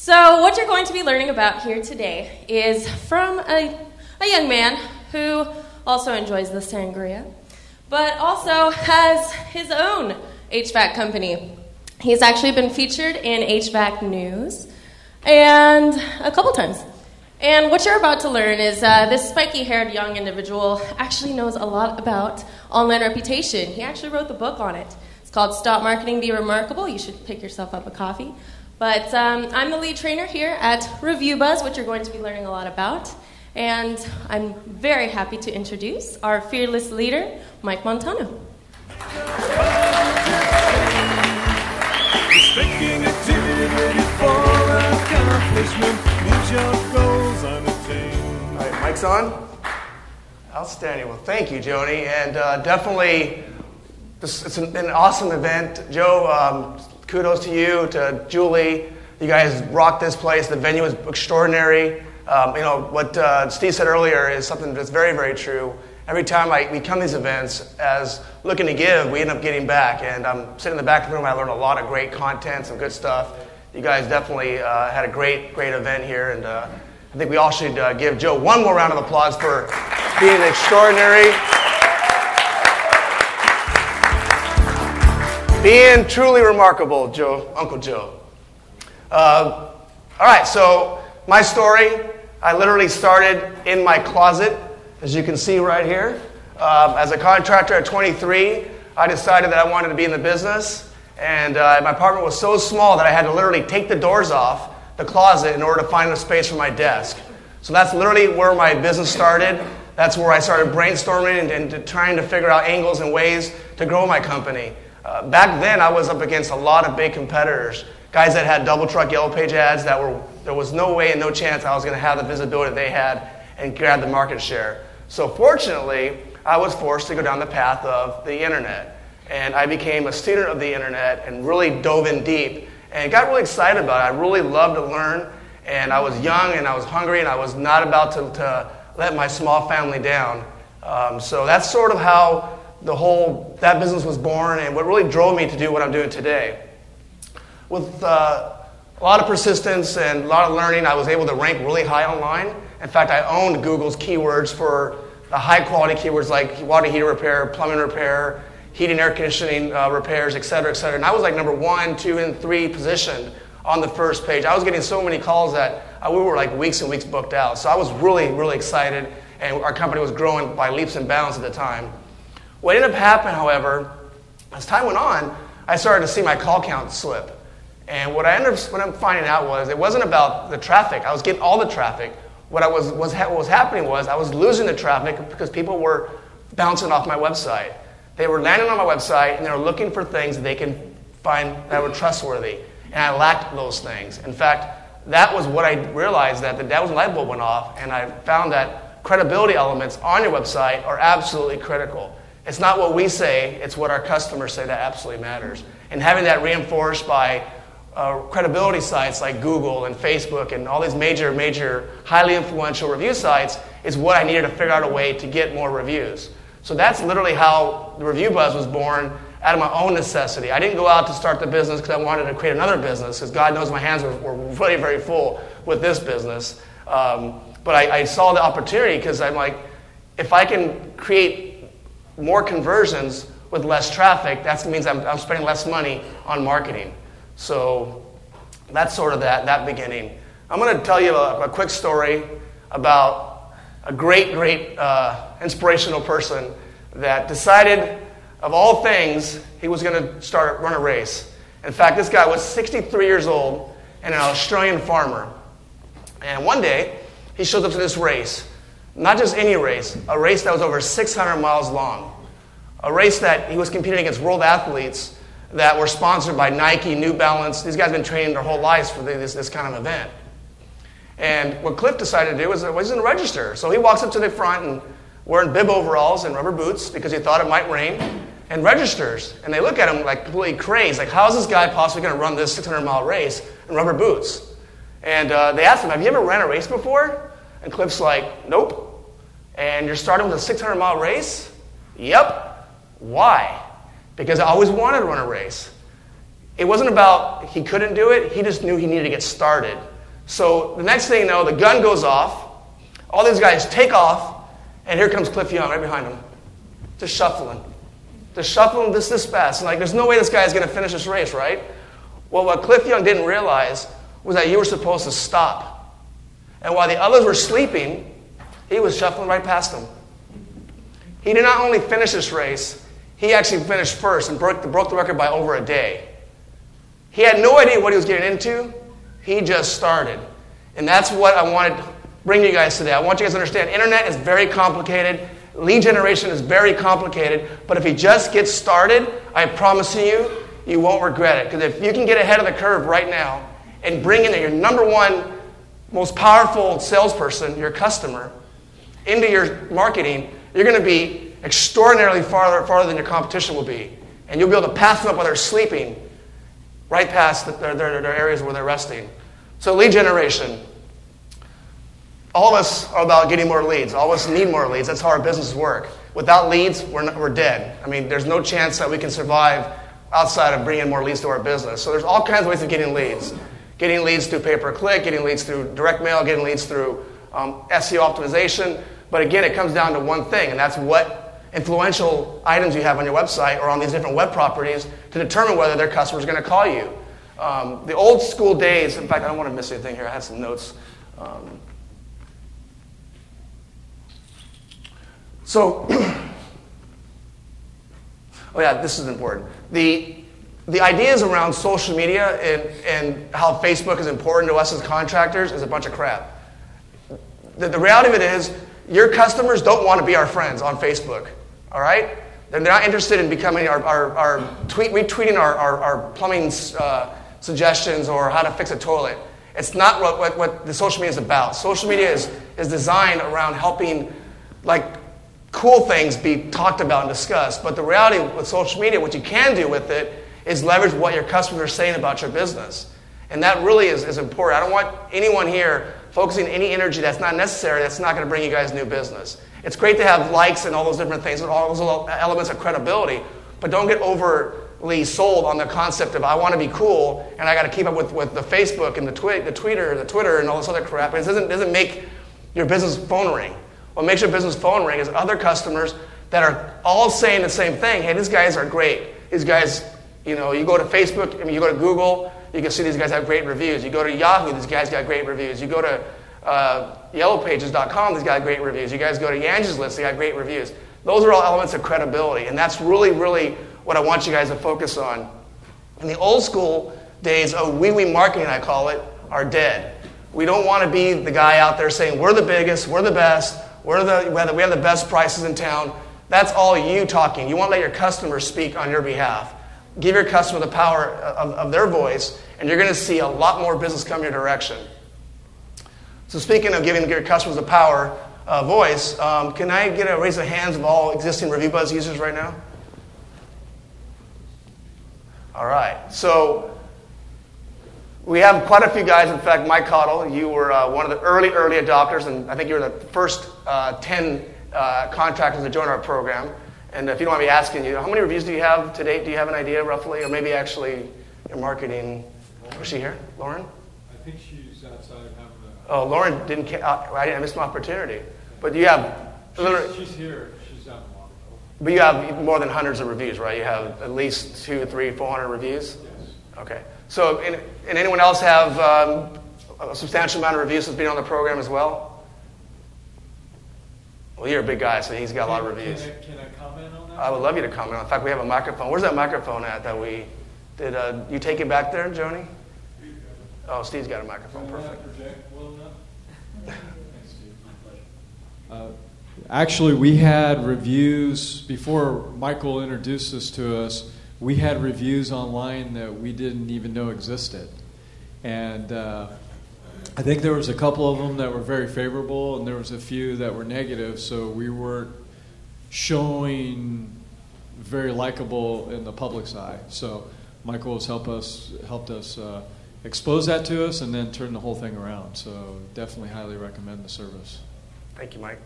So what you're going to be learning about here today is from a young man who also enjoys the sangria, but also has his own HVAC company. He's actually been featured in HVAC News and a couple times. And what you're about to learn is this spiky-haired young individual actually knows a lot about online reputation. He actually wrote the book on it. It's called Stop Marketing, Be Remarkable. You should pick yourself up a coffee. But I'm the lead trainer here at Review Buzz, which you're going to be learning a lot about. And I'm very happy to introduce our fearless leader, Mike Montano. Respecting activity for accomplishment means your goals unattained. All right, mic's on? Outstanding. Well, thank you, Joni. And definitely, it's an awesome event. Joe, kudos to you, to Julie. You guys rocked this place. The venue is extraordinary. What Steve said earlier is something that's very, very true. Every time we come to these events as looking to give, we end up getting back. And I'm sitting in the back of the room. I learned a lot of great content, some good stuff. You guys definitely had a great, great event here. And I think we all should give Joe one more round of applause for being extraordinary. Being truly remarkable, Joe, Uncle Joe. All right, so my story, I literally started in my closet, as you can see right here. As a contractor at 23, I decided that I wanted to be in the business, and my apartment was so small that I had to literally take the doors off the closet in order to find a space for my desk. So that's literally where my business started. That's where I started brainstorming and trying to figure out angles and ways to grow my company. Back then, I was up against a lot of big competitors, guys that had double truck yellow page ads there was no way and no chance I was going to have the visibility they had and grab the market share. So fortunately, I was forced to go down the path of the internet. And I became a student of the internet and really dove in deep and got really excited about it. I really loved to learn, and I was young and I was hungry and I was not about to let my small family down. So that's sort of how that business was born and what really drove me to do what I'm doing today. With a lot of persistence and a lot of learning, I was able to rank really high online. In fact, I owned Google's keywords for the high-quality keywords like water heater repair, plumbing repair, heating, air conditioning repairs, et cetera, et cetera. And I was like number 1, 2, and 3 positioned on the first page. I was getting so many calls that we were like weeks and weeks booked out. So I was really, really excited, and our company was growing by leaps and bounds at the time. What ended up happening, however, as time went on, I started to see my call count slip. And what I'm finding out was it wasn't about the traffic. I was getting all the traffic. What was happening was I was losing the traffic because people were bouncing off my website. They were landing on my website and they were looking for things that they can find that were trustworthy. And I lacked those things. In fact, that was what I realized, that was when the light bulb went off, and I found that credibility elements on your website are absolutely critical. It's not what we say, it's what our customers say that absolutely matters. And having that reinforced by credibility sites like Google and Facebook and all these major, highly influential review sites is what I needed to figure out a way to get more reviews. So that's literally how the Review Buzz was born, out of my own necessity. I didn't go out to start the business because I wanted to create another business, because God knows my hands were really very full with this business. But I saw the opportunity because I'm like, if I can create more conversions with less traffic, that means I'm spending less money on marketing. So that's sort of that beginning. I'm going to tell you a quick story about a great, inspirational person that decided, of all things, he was going to run a race. In fact, this guy was 63 years old and an Australian farmer. And one day, he shows up to this race. Not just any race, a race that was over 600 miles long. A race that he was competing against world athletes that were sponsored by Nike, New Balance. These guys have been training their whole lives for this kind of event. And what Cliff decided to do was he was going to register. So he walks up to the front and wearing bib overalls and rubber boots because he thought it might rain, and registers. And they look at him like completely crazed. Like, how is this guy possibly going to run this 600-mile race in rubber boots? And they asked him, have you ever ran a race before? And Cliff's like, nope. And you're starting with a 600-mile race? Yep. Why? Because I always wanted to run a race. It wasn't about he couldn't do it. He just knew he needed to get started. So the next thing you know, the gun goes off. All these guys take off, and here comes Cliff Young right behind him, just shuffling. Just shuffling this fast. And like, there's no way this guy's going to finish this race, right? Well, what Cliff Young didn't realize was that you were supposed to stop. And while the others were sleeping, he was shuffling right past them. He did not only finish this race, he actually finished first and broke the record by over a day. He had no idea what he was getting into. He just started. And that's what I wanted to bring you guys today. I want you guys to understand, internet is very complicated. Lead generation is very complicated. But if you just get started, I promise you, you won't regret it. Because if you can get ahead of the curve right now and bring in your number one most powerful salesperson, your customer, into your marketing, you're going to be extraordinarily farther than your competition will be. And you'll be able to pass them up while they're sleeping, right past their areas where they're resting. So lead generation. All of us are about getting more leads. All of us need more leads. That's how our businesses work. Without leads, we're dead. I mean, there's no chance that we can survive outside of bringing more leads to our business. So there's all kinds of ways of getting leads. Getting leads through pay-per-click, getting leads through direct mail, getting leads through SEO optimization. But again, it comes down to one thing, and that's what influential items you have on your website or on these different web properties to determine whether their customer is going to call you. The old school days, in fact, I don't want to miss anything here. I had some notes. Oh yeah, this is important. The ideas around social media and how Facebook is important to us as contractors is a bunch of crap. The reality of it is, your customers don't want to be our friends on Facebook, all right? They're not interested in becoming retweeting our plumbing suggestions or how to fix a toilet. It's not what the social media is about. Social media is designed around helping, like, cool things be talked about and discussed. But the reality with social media, what you can do with it, is leverage what your customers are saying about your business. And that really is important. I don't want anyone here focusing any energy that's not necessary, that's not going to bring you guys new business. It's great to have likes and all those different things, and all those elements of credibility, but don't get overly sold on the concept of I want to be cool and I got to keep up with the Facebook and the Twitter and all this other crap. It doesn't make your business phone ring. What makes your business phone ring is other customers that are all saying the same thing. Hey, these guys are great. These guys, you go to Facebook, you go to Google, you can see these guys have great reviews. You go to Yahoo, these guys got great reviews. You go to yellowpages.com, these guys got great reviews. You guys go to Yange's List, they got great reviews. Those are all elements of credibility, and that's really, really what I want you guys to focus on. In the old school days of wee marketing, I call it, are dead. We don't want to be the guy out there saying, we're the biggest, we're the best, we have the best prices in town. That's all you talking. You want to let your customers speak on your behalf. Give your customer the power of their voice, and you're going to see a lot more business come your direction. So speaking of giving your customers the power voice, can I get a raise of hands of all existing ReviewBuzz users right now? All right. So we have quite a few guys. In fact, Mike Cottle, you were one of the early adopters, and I think you were the first 10 contractors to join our program. And if you don't mind me asking you, how many reviews do you have to date? Do you have an idea roughly? Or maybe actually your marketing, was she here? Lauren? I think she's outside having a... Oh, Lauren I missed my opportunity. But you have... She's here. She's out in Montano. But you have more than hundreds of reviews, right? You have at least 200, 300, 400 reviews? Yes. Okay. So, and anyone else have a substantial amount of reviews that's been on the program as well? Well, you're a big guy, so he's got a lot of reviews. Can I comment on that? I would love you to comment on it. In fact, we have a microphone. Where's that microphone at that we did? You take it back there, Joni? Oh, Steve's got a microphone. Perfect. Project well enough? Thanks, Steve. My pleasure. Actually, we had reviews before Michael introduced this to us. We had reviews online that we didn't even know existed, and I think there was a couple of them that were very favorable, and there was a few that were negative. So we weren't showing very likable in the public's eye. So Michael has helped us expose that to us, and then turn the whole thing around. So definitely highly recommend the service. Thank you, Mike.